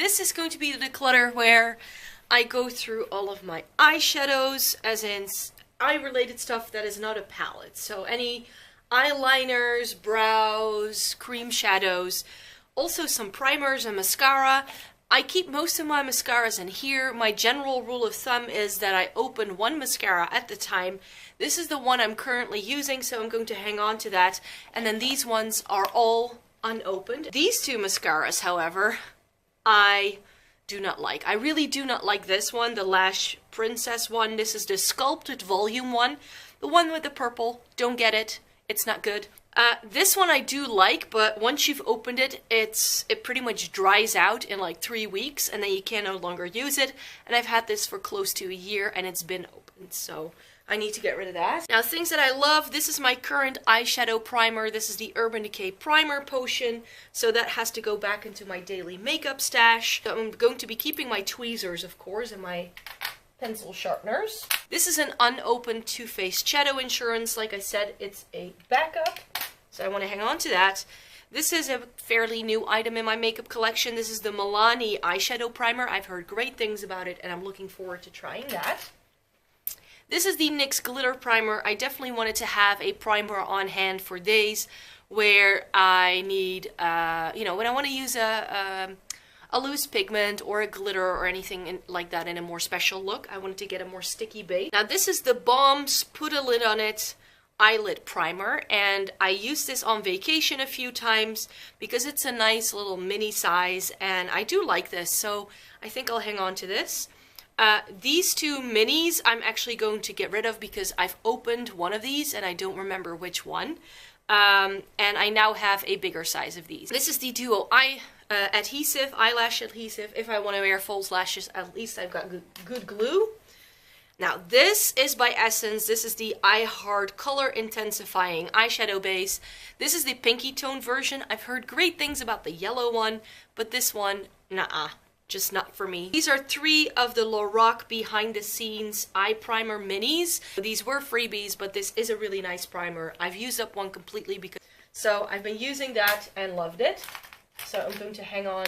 This is going to be the declutter where I go through all of my eyeshadows, as in eye-related stuff that is not a palette. So any eyeliners, brows, cream shadows, also some primers and mascara. I keep most of my mascaras in here. My general rule of thumb is that I open one mascara at a time. This is the one I'm currently using, so I'm going to hang on to that. And then these ones are all unopened. These two mascaras, however, I do not like. I really do not like this one, the Lash Princess one. This is the Sculpted Volume one. The one with the purple. Don't get it. It's not good. This one I do like, but once you've opened it, it pretty much dries out in like 3 weeks, and then you can no longer use it. And I've had this for close to a year, and it's been opened, so I need to get rid of that. Now, things that I love, this is my current eyeshadow primer. This is the Urban Decay Primer Potion, so that has to go back into my daily makeup stash. So I'm going to be keeping my tweezers, of course, and my pencil sharpeners. This is an unopened Too Faced Shadow Insurance. Like I said, it's a backup, so I want to hang on to that. This is a fairly new item in my makeup collection. This is the Milani Eyeshadow Primer. I've heard great things about it, and I'm looking forward to trying that. This is the NYX Glitter Primer. I definitely wanted to have a primer on hand for days where I need, you know, when I want to use a loose pigment or a glitter or anything like that in a more special look. I wanted to get a more sticky base. Now this is the Balms Put a Lid on It Eyelid Primer, and I used this on vacation a few times because it's a nice little mini size, and I do like this, so I think I'll hang on to this. These two minis I'm actually going to get rid of because I've opened one of these and I don't remember which one. And I now have a bigger size of these. This is the Duo Eye adhesive, eyelash adhesive. If I want to wear false lashes, at least I've got good glue. Now this is by Essence. This is the I Heart Color Intensifying Eyeshadow Base. This is the pinky tone version. I've heard great things about the yellow one, but this one, nah. Just not for me. These are 3 of the Lorac Behind the Scenes Eye Primer Minis. These were freebies, but this is a really nice primer. I've used up one completely because... So I've been using that and loved it. So I'm going to hang on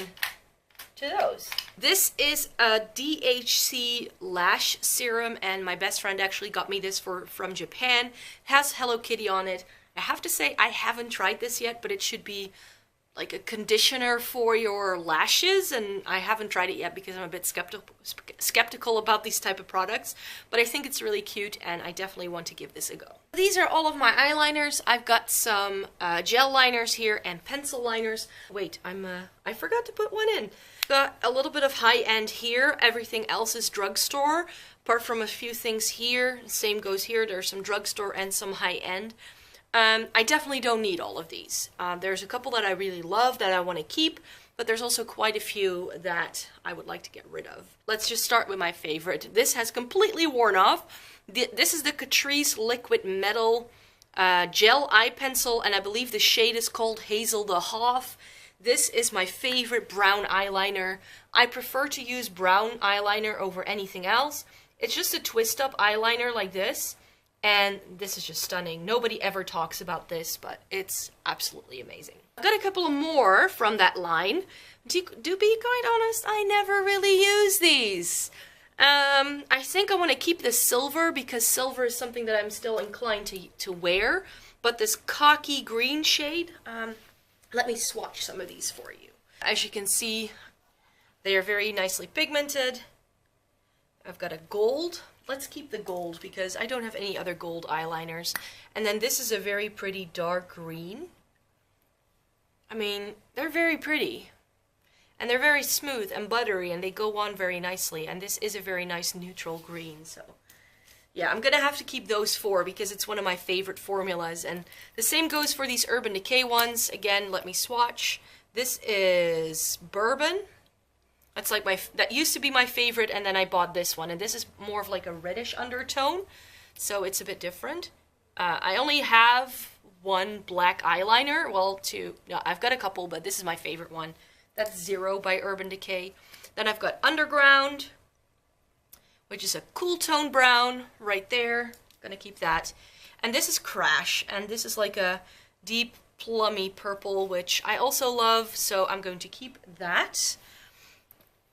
to those. This is a DHC Lash Serum, and my best friend actually got me this from Japan. It has Hello Kitty on it. I have to say I haven't tried this yet, but it should be like a conditioner for your lashes, and I haven't tried it yet because I'm a bit skeptical about these type of products, but I think it's really cute and I definitely want to give this a go. These are all of my eyeliners. I've got some gel liners here and pencil liners. Wait, I forgot to put one in. Got a little bit of high-end here. Everything else is drugstore, apart from a few things here. Same goes here. There's some drugstore and some high-end. I definitely don't need all of these. There's a couple that I really love that I want to keep, but there's also quite a few that I would like to get rid of. Let's just start with my favorite. This has completely worn off. This is the Catrice Liquid Metal Gel Eye Pencil, and I believe the shade is called Hazel the Hoff. This is my favorite brown eyeliner. I prefer to use brown eyeliner over anything else. It's just a twist-up eyeliner like this. And this is just stunning. Nobody ever talks about this, but it's absolutely amazing. I've got a couple of more from that line. To be quite honest, I never really use these. I think I want to keep the silver because silver is something that I'm still inclined to wear. But this cocky green shade, let me swatch some of these for you. As you can see, they are very nicely pigmented. I've got a gold. Let's keep the gold because I don't have any other gold eyeliners. And then this is a very pretty dark green. I mean, they're very pretty. And they're very smooth and buttery and they go on very nicely. And this is a very nice neutral green. So yeah, I'm going to have to keep those 4 because it's one of my favorite formulas. And the same goes for these Urban Decay ones. Again, let me swatch. This is Bourbon. That's like that used to be my favorite, and then I bought this one, and this is more of like a reddish undertone, so it's a bit different. I only have one black eyeliner, well, no, I've got a couple, but this is my favorite one. That's Zero by Urban Decay. Then I've got Underground, which is a cool tone brown right there. Gonna keep that. And this is Crash, and this is like a deep plummy purple, which I also love, so I'm going to keep that.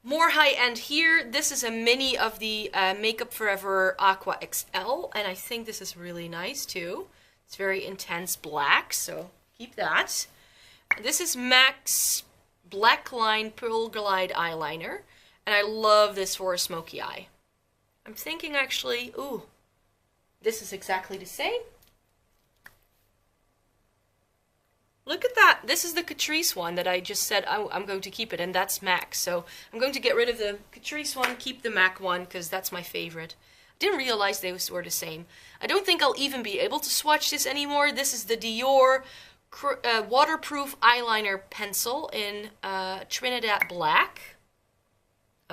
More high-end here. This is a mini of the Makeup Forever Aqua XL, and I think this is really nice too. It's very intense black, so keep that. This is MAC's Black Line Pearl Glide Eyeliner, and I love this for a smoky eye. I'm thinking actually, ooh, this is exactly the same. Look at that. This is the Catrice one that I just said I'm going to keep it, and that's MAC. So I'm going to get rid of the Catrice one, keep the MAC one, because that's my favorite. I didn't realize they were the same. I don't think I'll even be able to swatch this anymore. This is the Dior waterproof eyeliner pencil in Trinidad Black.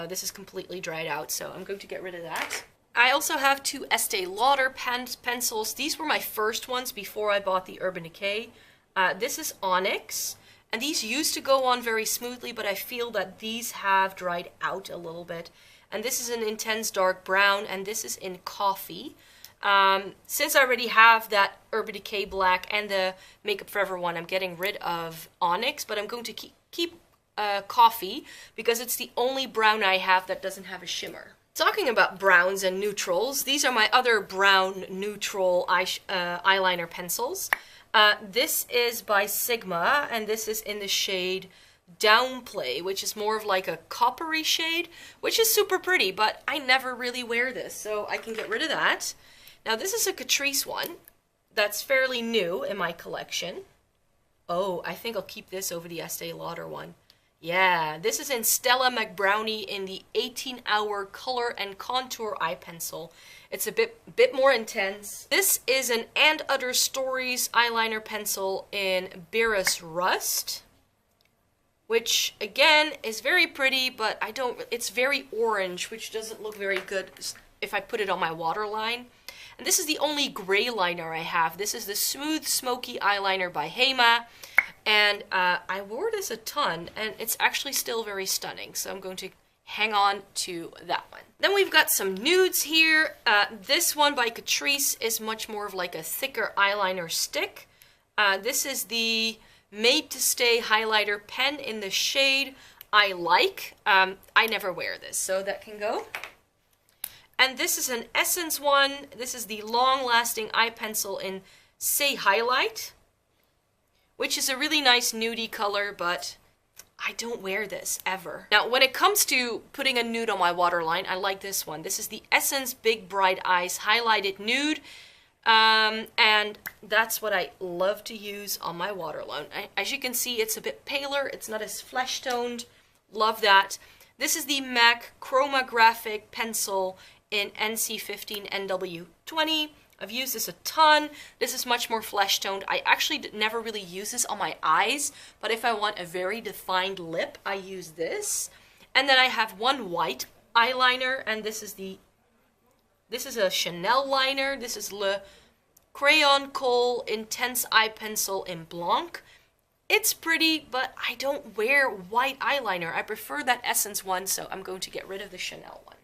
This is completely dried out, so I'm going to get rid of that. I also have two Estee Lauder pencils. These were my first ones before I bought the Urban Decay. This is Onyx, and these used to go on very smoothly, but I feel that these have dried out a little bit. And this is an intense dark brown, and this is in coffee. Since I already have that Urban Decay Black and the Makeup Forever one, I'm getting rid of Onyx, but I'm going to keep coffee because it's the only brown I have that doesn't have a shimmer. Talking about browns and neutrals, these are my other brown neutral eyeliner pencils. This is by Sigma, and this is in the shade Downplay, which is more of like a coppery shade, which is super pretty, but I never really wear this, so I can get rid of that. Now this is a Catrice one that's fairly new in my collection. Oh, I think I'll keep this over the Estee Lauder one. Yeah, this is in Stella McBrownie in the 18-hour color and contour eye pencil. It's a bit more intense. This is an And Other Stories eyeliner pencil in Beerus Rust, which again is very pretty, but it's very orange, which doesn't look very good if I put it on my waterline. And this is the only gray liner I have. This is the Smooth Smoky Eyeliner by Hema. And I wore this a ton, and it's actually still very stunning. So I'm going to hang on to that one. Then we've got some nudes here. This one by Catrice is much more of like a thicker eyeliner stick. This is the Made to Stay highlighter pen in the shade I Like. I never wear this, so that can go. And this is an Essence one. This is the Long Lasting Eye Pencil in Say Highlight, which is a really nice nudie color, but I don't wear this ever. Now, when it comes to putting a nude on my waterline, I like this one. This is the Essence Big Bright Eyes Highlighted Nude, and that's what I love to use on my waterline. As you can see, it's a bit paler. It's not as flesh-toned. Love that. This is the MAC Chromographic Pencil in NC15 NW20. I've used this a ton. This is much more flesh-toned. I actually never really use this on my eyes, but if I want a very defined lip, I use this. And then I have one white eyeliner, and this is a Chanel liner. This is Le Crayon Kohl Intense Eye Pencil in Blanc. It's pretty, but I don't wear white eyeliner. I prefer that Essence one, so I'm going to get rid of the Chanel one.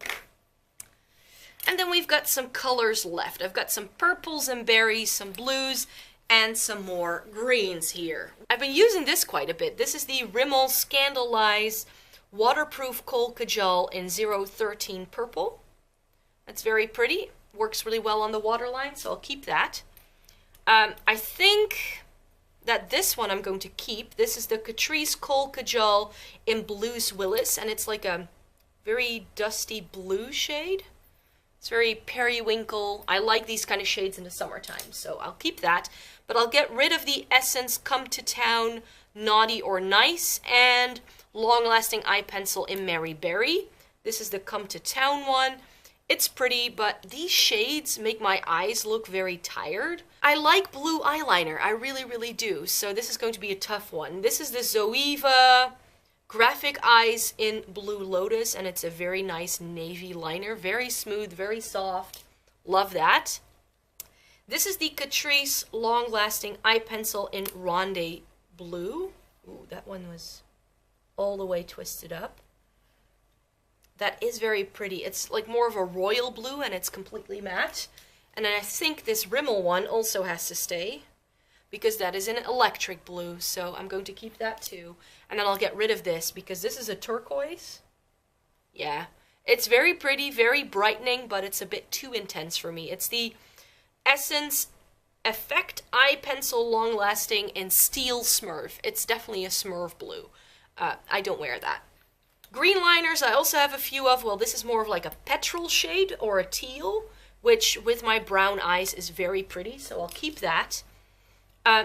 And then we've got some colors left. I've got some purples and berries, some blues, and some more greens here. I've been using this quite a bit. This is the Rimmel Scandalize Waterproof Kohl Kajal in 013 Purple. That's very pretty. Works really well on the waterline, so I'll keep that. I think that this one I'm going to keep. This is the Catrice Kohl Kajal in Blues Willis, and it's like a very dusty blue shade. It's very periwinkle. I like these kind of shades in the summertime, so I'll keep that. But I'll get rid of the Essence Come to Town Naughty or Nice and Long Lasting Eye Pencil in Mary Berry. This is the Come to Town one. It's pretty, but these shades make my eyes look very tired. I like blue eyeliner. I really, really do. So this is going to be a tough one. This is the Zoeva Graphic Eyes in Blue Lotus, and it's a very nice navy liner. Very smooth, very soft. Love that. This is the Catrice Long Lasting Eye Pencil in Ronde Blue. Ooh, that one was all the way twisted up. That is very pretty. It's like more of a royal blue, and it's completely matte. And then I think this Rimmel one also has to stay, because that is an electric blue, so I'm going to keep that too. And then I'll get rid of this, because this is a turquoise. Yeah, it's very pretty, very brightening, but it's a bit too intense for me. It's the Essence Effect Eye Pencil Long Lasting in Steel Smurf. It's definitely a Smurf blue. I don't wear that. Green liners I also have a few of. Well, this is more of like a petrol shade or a teal, which with my brown eyes is very pretty, so I'll keep that.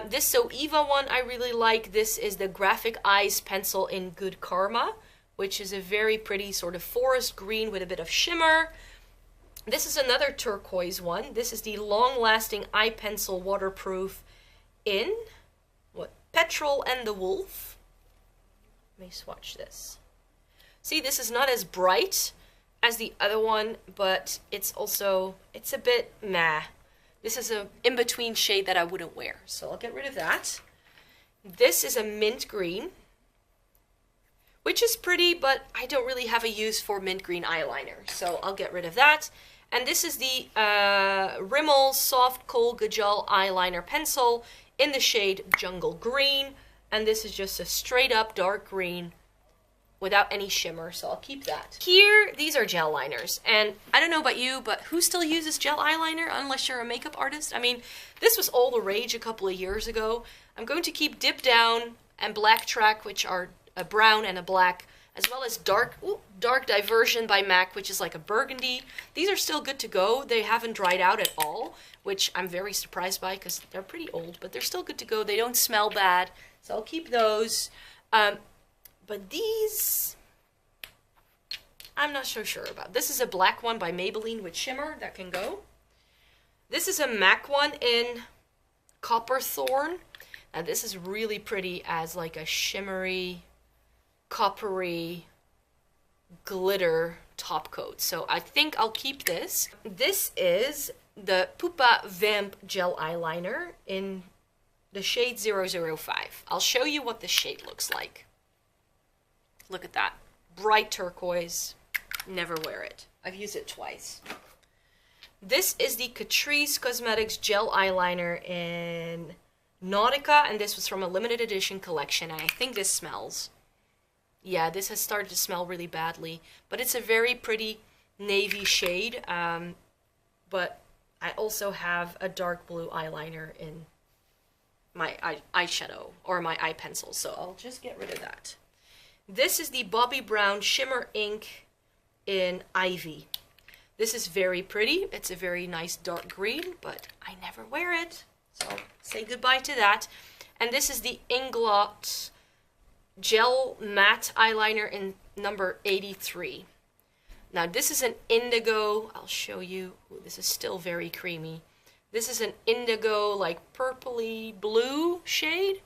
This Zoeva one I really like. This is the Graphic Eyes pencil in Good Karma, which is a very pretty sort of forest green with a bit of shimmer. This is another turquoise one. This is the Long Lasting Eye Pencil Waterproof in Petrol and the Wolf. Let me swatch this. See, this is not as bright as the other one, but it's a bit meh. This is a in-between shade that I wouldn't wear, so I'll get rid of that. This is a mint green, which is pretty, but I don't really have a use for mint green eyeliner, so I'll get rid of that. And this is the Rimmel Soft Kohl Kajal Eyeliner Pencil in the shade Jungle Green, and this is just a straight up dark green without any shimmer, so I'll keep that. Here, these are gel liners, and I don't know about you, but who still uses gel eyeliner unless you're a makeup artist? I mean, this was all the rage a couple of years ago. I'm going to keep Dip Down and Black Track, which are a brown and a black, as well as Dark Diversion by MAC, which is like a burgundy. These are still good to go. They haven't dried out at all, which I'm very surprised by because they're pretty old, but they're still good to go. They don't smell bad, so I'll keep those. But these, I'm not so sure about. This is a black one by Maybelline with shimmer. That can go. This is a MAC one in Copper Thorn. Now this is really pretty as like a shimmery, coppery glitter top coat. So I think I'll keep this. This is the Pupa Vamp Gel Eyeliner in the shade 005. I'll show you what the shade looks like. Look at that. Bright turquoise. Never wear it. I've used it twice. This is the Catrice Cosmetics Gel Eyeliner in Nautica, and this was from a limited edition collection, and I think this smells. Yeah, this has started to smell really badly, but it's a very pretty navy shade, but I also have a dark blue eyeliner in my eyeshadow, or my eye pencil, so I'll just get rid of that. This is the Bobbi Brown Shimmer Ink in Ivy. This is very pretty. It's a very nice dark green, but I never wear it, so I'll say goodbye to that. And this is the Inglot Gel Matte Eyeliner in number 83. Now this is an indigo. I'll show you. Ooh, this is still very creamy. This is an indigo, like purpley blue shade.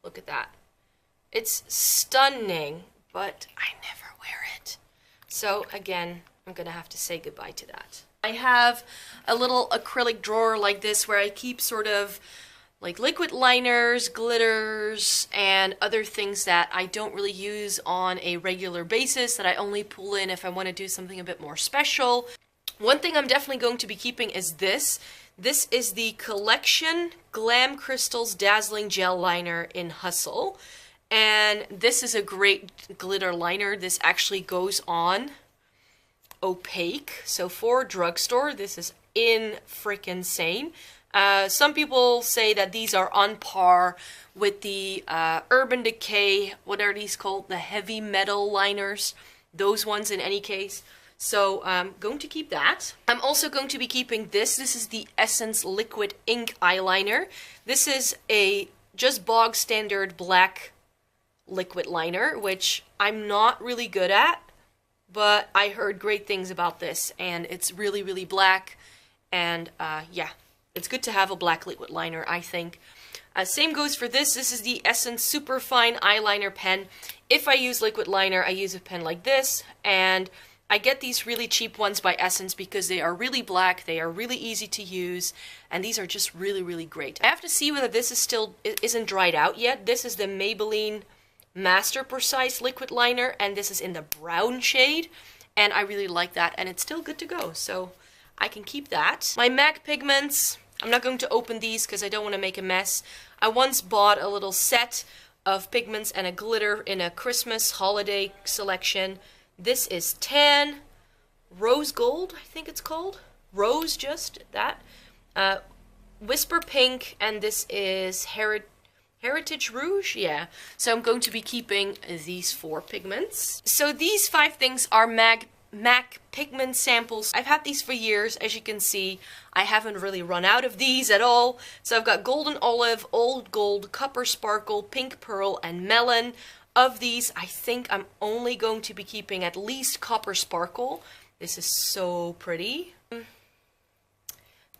Look at that. It's stunning, but I never wear it. So again, I'm gonna have to say goodbye to that. I have a little acrylic drawer like this where I keep sort of like liquid liners, glitters, and other things that I don't really use on a regular basis, that I only pull in if I want to do something a bit more special. One thing I'm definitely going to be keeping is this. This is the Collection Glam Crystals Dazzling Gel Liner in Hustle. And this is a great glitter liner. This actually goes on opaque. So for a drugstore, this is freaking-sane. Some people say that these are on par with the Urban Decay, what are these called? The heavy metal liners. Those ones in any case. So I'm going to keep that. I'm also going to be keeping this. This is the Essence Liquid Ink Eyeliner. This is a just bog standard black liquid liner, which I'm not really good at, but I heard great things about this, and it's really, really black, and yeah, it's good to have a black liquid liner, I think. Same goes for this. This is the Essence Superfine Eyeliner Pen. If I use liquid liner, I use a pen like this, and I get these really cheap ones by Essence because they are really black, they are really easy to use, and these are just really, really great. I have to see whether this is isn't dried out yet. This is the Maybelline Master Precise liquid liner, and this is in the brown shade, and I really like that, and it's still good to go, so I can keep that. My MAC pigments, I'm not going to open these because I don't want to make a mess. I once bought a little set of pigments and a glitter in a Christmas holiday selection. This is tan, rose gold, I think it's called. Rose, just that. Whisper pink, and this is Heritage Rouge, yeah. So I'm going to be keeping these 4 pigments. So these 5 things are MAC pigment samples. I've had these for years. As you can see, I haven't really run out of these at all. So I've got Golden Olive, Old Gold, Copper Sparkle, Pink Pearl, and Melon. Of these, I think I'm only going to be keeping at least Copper Sparkle. This is so pretty.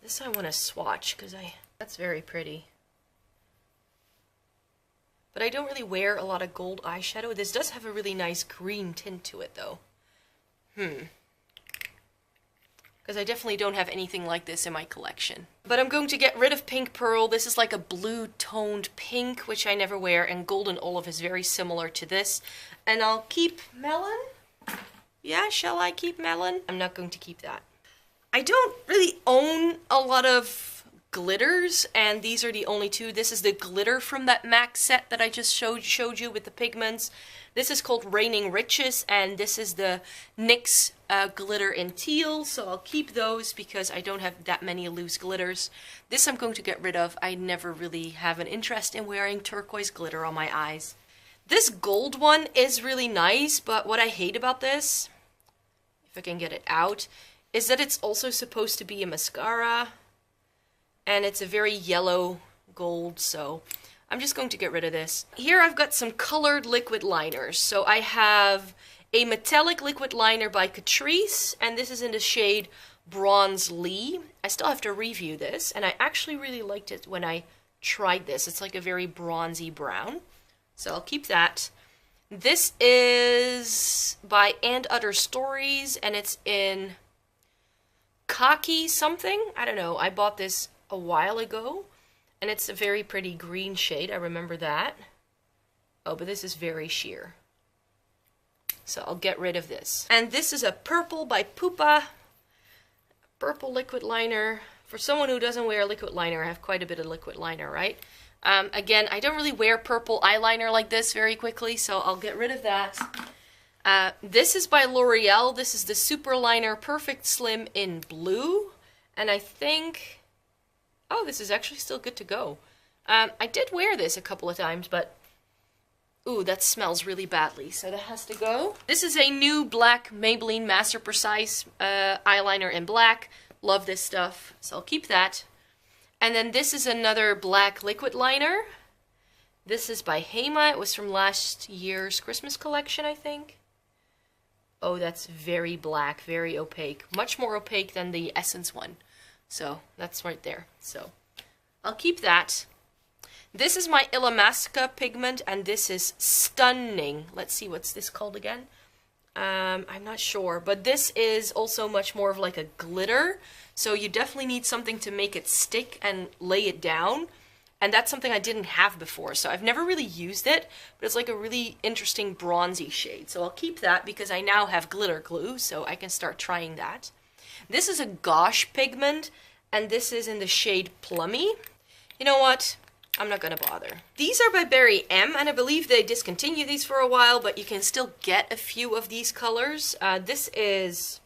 This I want to swatch because that's very pretty. But I don't really wear a lot of gold eyeshadow. This does have a really nice green tint to it though. Because I definitely don't have anything like this in my collection. But I'm going to get rid of Pink Pearl. This is like a blue toned pink, which I never wear, and Golden Olive is very similar to this. And I'll keep Melon. Yeah, shall I keep Melon? I'm not going to keep that. I don't really own a lot of glitters, and these are the only 2. This is the glitter from that MAC set that I just showed you with the pigments. This is called Raining Riches, and this is the NYX glitter in teal, so I'll keep those because I don't have that many loose glitters. This I'm going to get rid of. I never really have an interest in wearing turquoise glitter on my eyes. This gold one is really nice, but what I hate about this, if I can get it out, is that it's also supposed to be a mascara, and it's a very yellow gold, so I'm just going to get rid of this. Here I've got some colored liquid liners. So I have a metallic liquid liner by Catrice, and this is in the shade Bronze Lee. I still have to review this, and I actually really liked it when I tried this. It's like a very bronzy brown, so I'll keep that. This is by And Other Stories, and it's in khaki something. I don't know. I bought this a while ago. And it's a very pretty green shade, I remember that. Oh, but this is very sheer. So I'll get rid of this. And this is a purple by Pupa. Purple liquid liner. For someone who doesn't wear liquid liner, I have quite a bit of liquid liner, right? Again, I don't really wear purple eyeliner like this very quickly, so I'll get rid of that. This is by L'Oreal. This is the Super Liner Perfect Slim in blue. And I think... oh, this is actually still good to go. I did wear this a couple of times, but... ooh, that smells really badly, so that has to go. This is a new black Maybelline Master Precise eyeliner in black. Love this stuff, so I'll keep that. And then this is another black liquid liner. This is by Hema. It was from last year's Christmas collection, I think. Oh, that's very black, very opaque. Much more opaque than the Essence one. So that's right there. So I'll keep that. This is my Illamasqua pigment, and this is stunning. Let's see, what's this called again? I'm not sure, but this is also much more of like a glitter. So you definitely need something to make it stick and lay it down. And that's something I didn't have before, so I've never really used it, but it's like a really interesting bronzy shade. So I'll keep that because I now have glitter glue, so I can start trying that. This is a Gouache pigment, and this is in the shade Plummy. You know what? I'm not gonna bother. These are by Berry M, and I believe they discontinued these for a while, but you can still get a few of these colors. This is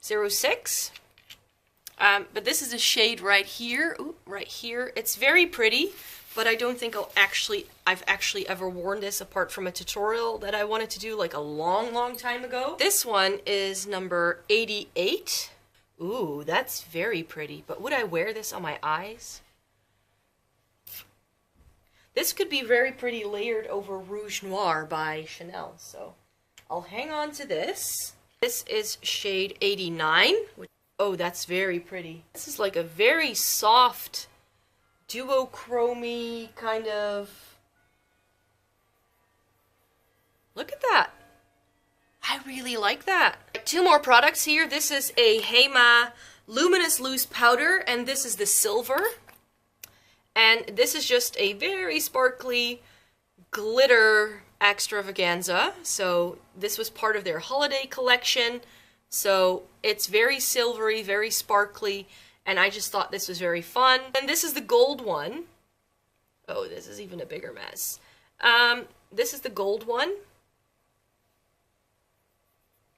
06. But this is a shade right here. Ooh, right here. It's very pretty, but I don't think I've actually ever worn this apart from a tutorial that I wanted to do like a long time ago. This one is number 88. Ooh, that's very pretty, but would I wear this on my eyes? This could be very pretty layered over Rouge Noir by Chanel, so I'll hang on to this. This is shade 89. Oh, that's very pretty. This is like a very soft, duochrome kind of... Look at that. I really like that. Two more products here. This is a Hema Luminous Loose Powder, and this is the silver. And this is just a very sparkly glitter extravaganza. So this was part of their holiday collection. So it's very silvery, very sparkly, and I just thought this was very fun. And this is the gold one. Oh, this is even a bigger mess. This is the gold one.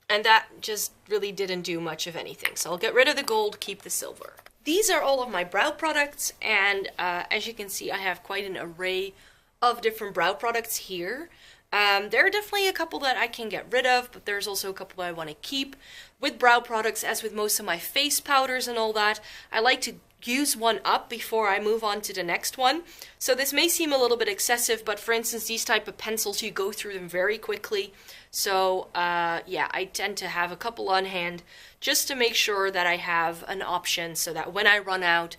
And that just really didn't do much of anything. So I'll get rid of the gold, keep the silver. These are all of my brow products, and as you can see, I have quite an array of different brow products here. There are definitely a couple that I can get rid of, but there's also a couple that I want to keep. With brow products, as with most of my face powders and all that, I like to use one up before I move on to the next one. So this may seem a little bit excessive, but for instance, these type of pencils, you go through them very quickly. So yeah, I tend to have a couple on hand just to make sure that I have an option so that when I run out,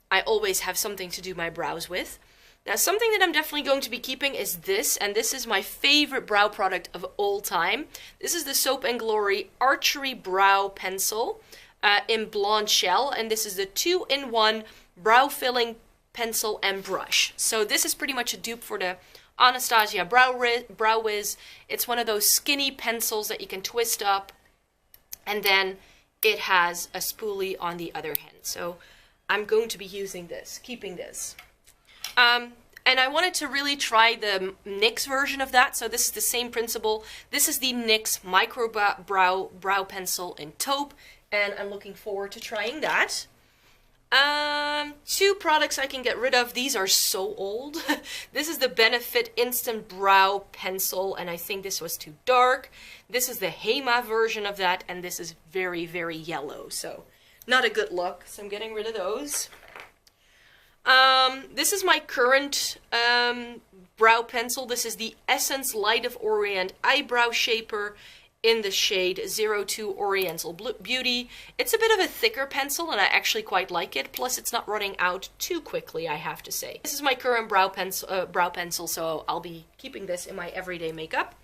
I always have something to do my brows with. Now, something that I'm definitely going to be keeping is this, and this is my favorite brow product of all time. This is the Soap & Glory Archery Brow Pencil in Blonde Shell, and this is the 2-in-1 brow filling pencil and brush. So this is pretty much a dupe for the Anastasia Brow Wiz. It's one of those skinny pencils that you can twist up, and then it has a spoolie on the other hand. So I'm going to be using this, keeping this. And I wanted to really try the NYX version of that, so this is the same principle. This is the NYX Micro Brow Pencil in Taupe, and I'm looking forward to trying that. Two products I can get rid of. These are so old. This is the Benefit Instant Brow Pencil, and I think this was too dark. This is the Hema version of that, and this is very, very yellow, so not a good look, so I'm getting rid of those. This is my current brow pencil. This is the Essence Light of Orient Eyebrow Shaper in the shade 02 Oriental Beauty. It's a bit of a thicker pencil, and I actually quite like it. Plus, it's not running out too quickly, I have to say. This is my current brow pencil, so I'll be keeping this in my everyday makeup.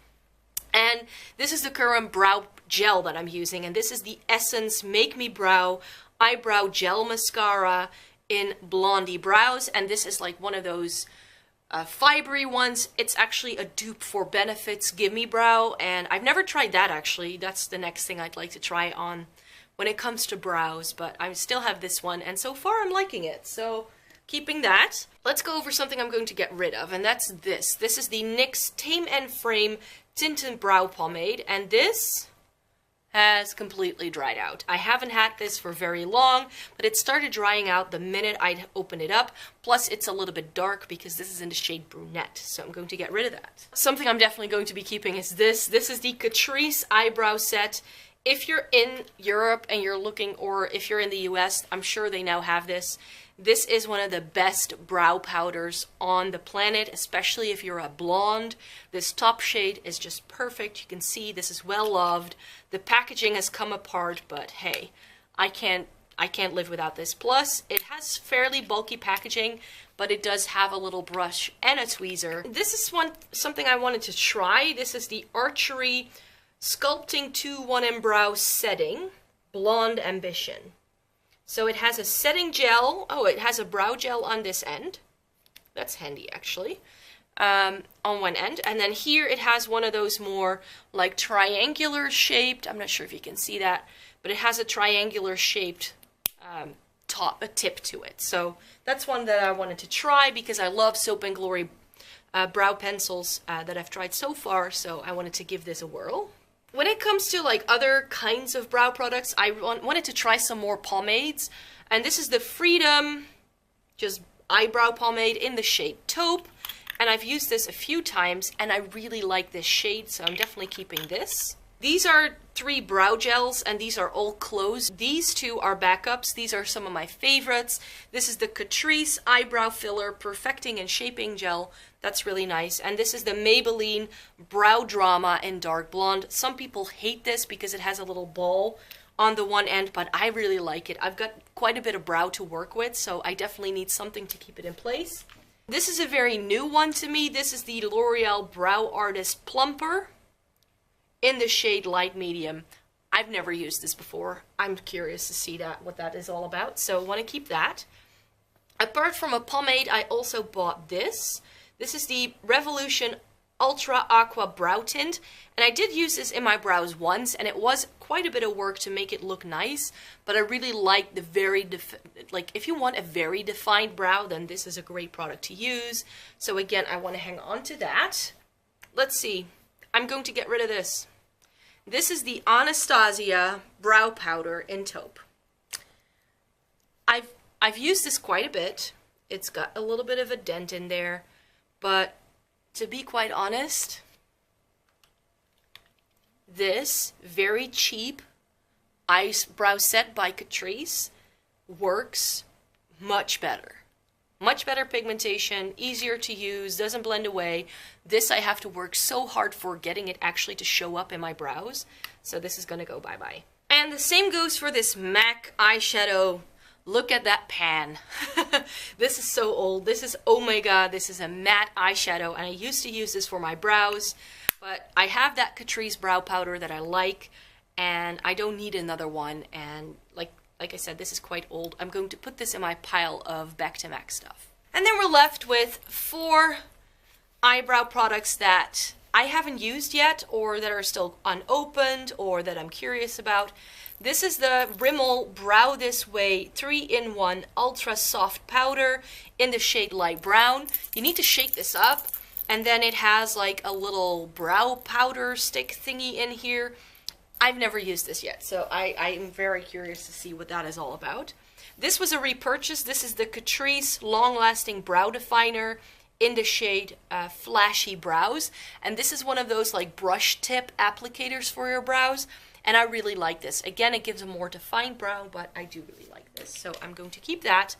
And this is the current brow gel that I'm using, and this is the Essence Make Me Brow Eyebrow Gel Mascara in Blondie Brows, and this is like one of those fibery ones. It's actually a dupe for Benefit's Gimme Brow, and I've never tried that actually. That's the next thing I'd like to try on when it comes to brows, but I still have this one, and so far I'm liking it, so keeping that. Let's go over something I'm going to get rid of, and that's this. This is the NYX Tame and Frame Tinted Brow Pomade, and this has completely dried out. I haven't had this for very long, but it started drying out the minute I'd open it up. Plus, it's a little bit dark because this is in the shade Brunette, so I'm going to get rid of that. Something I'm definitely going to be keeping is this. This is the Catrice Eyebrow Set. If you're in Europe and you're looking, or if you're in the US, I'm sure they now have this. This is one of the best brow powders on the planet, especially if you're a blonde. This top shade is just perfect. You can see this is well loved. The packaging has come apart, but hey, I can't live without this. Plus, it has fairly bulky packaging, but it does have a little brush and a tweezer. This is something I wanted to try. This is the Archery Sculpting 2-1 Brow Setting Blonde Ambition. So it has a setting gel. Oh, it has a brow gel on this end. That's handy, actually. On one end. And then here it has one of those more like triangular shaped. I'm not sure if you can see that, but it has a triangular shaped tip to it. So that's one that I wanted to try because I love Soap & Glory brow pencils that I've tried so far. So I wanted to give this a whirl. When it comes to like other kinds of brow products, I wanted to try some more pomades, and this is the Freedom just eyebrow pomade in the shade Taupe, and I've used this a few times and I really like this shade, so I'm definitely keeping this. These are 3 brow gels, and these are all closed. These 2 are backups. These are some of my favorites. This is the Catrice Eyebrow Filler Perfecting and Shaping Gel. That's really nice. And this is the Maybelline Brow Drama in Dark Blonde. Some people hate this because it has a little ball on the one end, but I really like it. I've got quite a bit of brow to work with, so I definitely need something to keep it in place. This is a very new one to me. This is the L'Oreal Brow Artist Plumper in the shade Light Medium. I've never used this before. I'm curious to see what that is all about, so I want to keep that. Apart from a pomade, I also bought this. This is the Revolution Ultra Aqua Brow Tint, and I did use this in my brows once, and it was quite a bit of work to make it look nice, but I really like the like if you want a very defined brow, then this is a great product to use. So again, I want to hang on to that. Let's see, I'm going to get rid of this. This is the Anastasia Brow Powder in Taupe. I've used this quite a bit. It's got a little bit of a dent in there, but to be quite honest, this very cheap eyebrow set by Catrice works much better. Much better pigmentation, easier to use, doesn't blend away. This I have to work so hard for getting it actually to show up in my brows. So this is going to go bye-bye. And the same goes for this MAC eyeshadow. Look at that pan. This is so old. This is Omega. This is a matte eyeshadow, and I used to use this for my brows, but I have that Catrice brow powder that I like, and I don't need another one. And like I said, this is quite old. I'm going to put this in my pile of back to MAC stuff. And then we're left with 4 eyebrow products that I haven't used yet, or that are still unopened, or that I'm curious about. This is the Rimmel Brow This Way 3-in-1 Ultra Soft Powder in the shade Light Brown. You need to shake this up, and then it has like a little brow powder stick thingy in here. I've never used this yet, so I'm very curious to see what that is all about. This was a repurchase. This is the Catrice Long Lasting Brow Definer in the shade Flashy Brows, and this is one of those like brush tip applicators for your brows. And I really like this. Again, it gives a more defined brow, but I do really like this. So I'm going to keep that.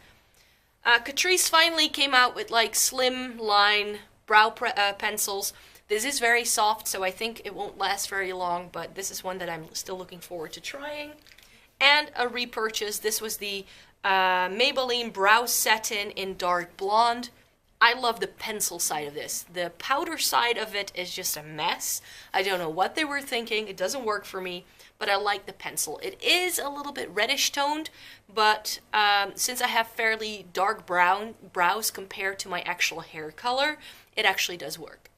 Catrice finally came out with like slim line brow pencils. This is very soft, so I think it won't last very long, but this is one that I'm still looking forward to trying. And a repurchase. This was the Maybelline Brow Satin in Dark Blonde. I love the pencil side of this. The powder side of it is just a mess. I don't know what they were thinking. It doesn't work for me, but I like the pencil. It is a little bit reddish toned, but since I have fairly dark brown brows compared to my actual hair color, it actually does work.